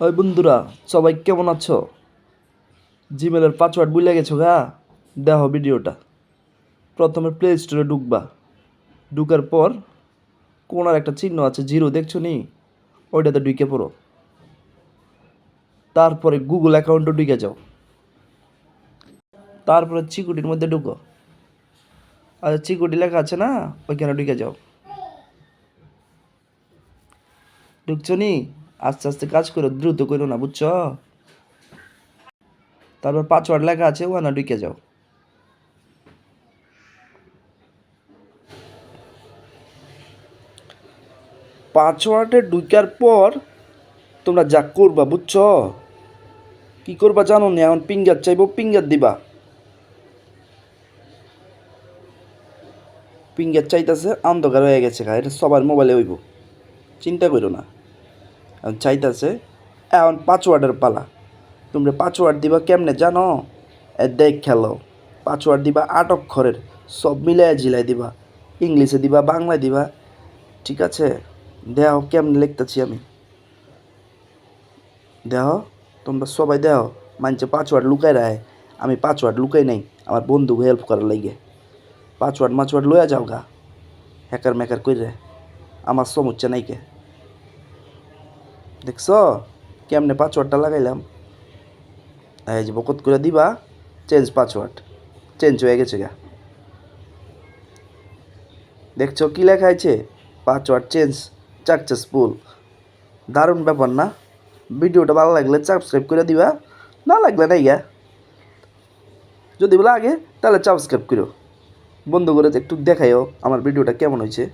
ওই বন্ধুরা, সবাই কেমন আছো? জিমেলের পাসওয়ার্ড ভুলে গেছো গা? দেখো ভিডিওটা। প্রথমে প্লে স্টোরে ঢুকবা। ঢুকার পর কোনার একটা চিহ্ন আছে, জিরো, দেখছো নি? ওইটাতে ঢুকে পড়ো। তারপরে গুগল অ্যাকাউন্টে ঢুকে যাও। তারপরে চিকুটির মধ্যে ঢুকো। আর চিকুটি লেখা আছে না, ওইখানে ঢুকে যাও। ঢুকছো নি? আস্তে আস্তে কাজ করো, দ্রুত করো না, বুঝছো? তারপর পাসওয়ার্ড লেখা আছে, ওখানে ঢুকে যাও। পাসওয়ার্ডে ঢুকার পর তোমরা যা করবা, বুঝছো? কি করবা জানো না? এখন পিঙ্গার চাইবো, পিঙ্গার দিবা। পিঙ্গার চাইতেছে, অন্ধকার হয়ে গেছে গা, এটা সবার মোবাইলে হইব, চিন্তা করো না। এখন চাইতেছে, এখন পাসওয়ার্ডের পালা। তোমরা পাসওয়ার্ড দিবা কেমনে জানো? দেখ খেলো। পাসওয়ার্ড দিবা 8 অক্ষরের, সব মিলাই ঝিলাই দিবা। ইংলিশে দিবা, বাংলায় দিবা, ঠিক আছে? দেও কেমনে লিখতেছি আমি, দেও। তোমরা সবাই দেও। মানছে পাসওয়ার্ড লুকাই রায়, আমি পাসওয়ার্ড লুকাই নাই, আমার বন্ধু হেল্প করার লাগে। পাসওয়ার্ড মাছওয়ার্ড লইয়া যাও গা, হ্যাকার ম্যাকার কইরে, আমার সমস্যা নাই কে। দেখছ কেমনে পাসওয়ার্ডটা লাগাইলাম? এই যে বকত করে দিবা, চেঞ্জ পাসওয়ার্ড, চেঞ্জ হয়ে গেছে গা। দেখছো কি লেখা আছে? Password change successful. দারুণ ব্যাপার না? ভিডিওটা ভালো লাগলে সাবস্ক্রাইব করে দিবা, না লাগলে নাই গা। যদি লাগে তাহলে সাবস্ক্রাইব করো। বন্ধু করে একটু দেখাইও আমার ভিডিওটা কেমন হয়েছে।